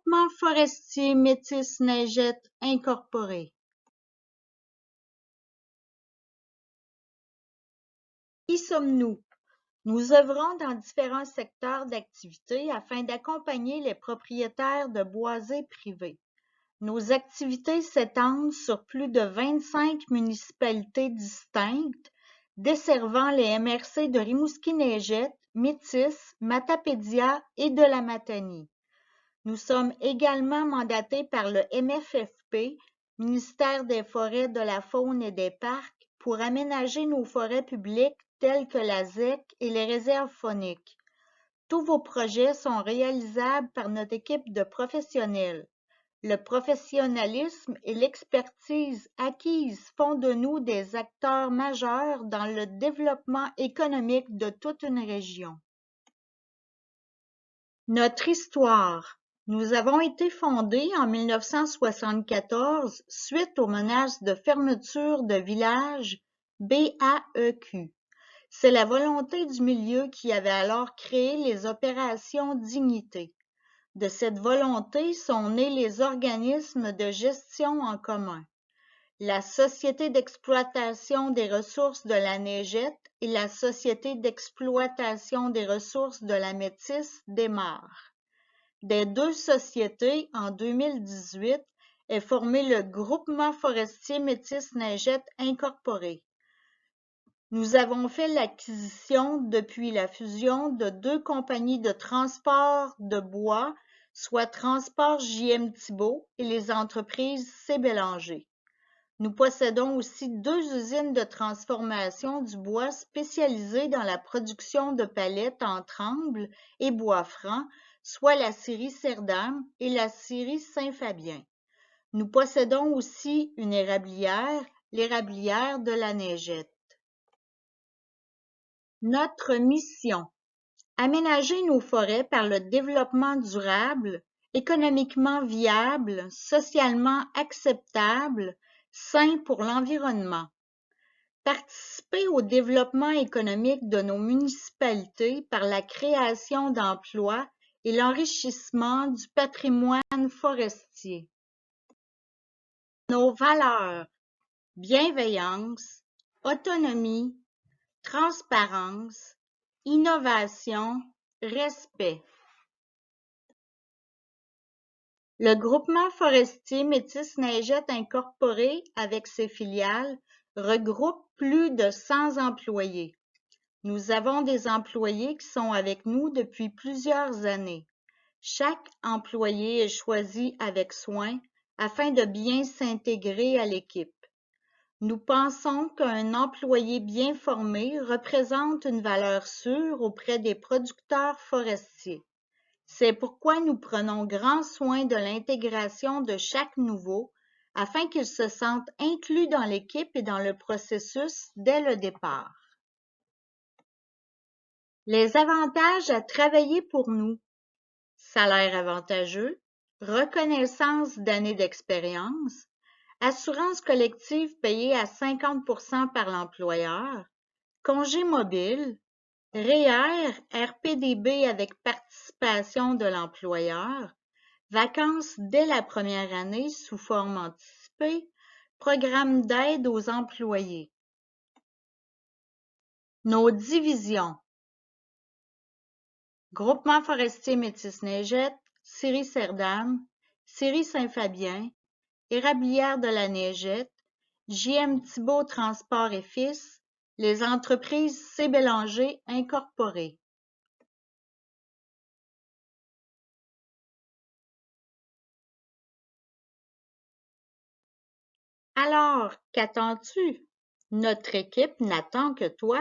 Groupement forestier Métis Neigette Incorporé. Qui sommes-nous? Nous œuvrons dans différents secteurs d'activité afin d'accompagner les propriétaires de boisés privés. Nos activités s'étendent sur plus de 25 municipalités distinctes, desservant les MRC de Rimouski-Neigette, Métis, Matapédia et de la Matanie. Nous sommes également mandatés par le MFFP, Ministère des Forêts, de la Faune et des Parcs, pour aménager nos forêts publiques telles que la ZEC et les réserves fauniques. Tous vos projets sont réalisables par notre équipe de professionnels. Le professionnalisme et l'expertise acquise font de nous des acteurs majeurs dans le développement économique de toute une région. Notre histoire. Nous avons été fondés en 1974 suite aux menaces de fermeture de villages BAEQ. C'est la volonté du milieu qui avait alors créé les opérations Dignité. De cette volonté sont nés les organismes de gestion en commun, la Société d'exploitation des ressources de la Neigette et la Société d'exploitation des ressources de la Métis des Mares. Des deux sociétés, en 2018, est formé le Groupement forestier Métis Neigette Incorporé. Nous avons fait l'acquisition depuis la fusion de deux compagnies de transport de bois, soit Transport J.M. Thibault et les entreprises C. Bélanger. Nous possédons aussi deux usines de transformation du bois spécialisées dans la production de palettes en tremble et bois franc, soit la scierie Cerdam et la scierie Saint-Fabien. Nous possédons aussi une érablière, l'érablière de la Neigette. Notre mission: aménager nos forêts par le développement durable, économiquement viable, socialement acceptable, sain pour l'environnement. Participer au développement économique de nos municipalités par la création d'emplois et l'enrichissement du patrimoine forestier. Nos valeurs: bienveillance, autonomie, transparence, innovation, respect. Le Groupement forestier Métis Neigette Incorporé, avec ses filiales, regroupe plus de 100 employés. Nous avons des employés qui sont avec nous depuis plusieurs années. Chaque employé est choisi avec soin afin de bien s'intégrer à l'équipe. Nous pensons qu'un employé bien formé représente une valeur sûre auprès des producteurs forestiers. C'est pourquoi nous prenons grand soin de l'intégration de chaque nouveau afin qu'il se sente inclus dans l'équipe et dans le processus dès le départ. Les avantages à travailler pour nous: salaire avantageux, reconnaissance d'années d'expérience, assurance collective payée à 50% par l'employeur, congé mobile, REER, RPDB avec participation de l'employeur, vacances dès la première année sous forme anticipée, programme d'aide aux employés. Nos divisions: Groupement forestier Métis Neigette, scierie Cerdam, scierie Saint-Fabien, érablière de la Neigette, J.M. Thibault Transport et Fils, les entreprises C. Bélanger Incorporées. Alors, qu'attends-tu? Notre équipe n'attend que toi.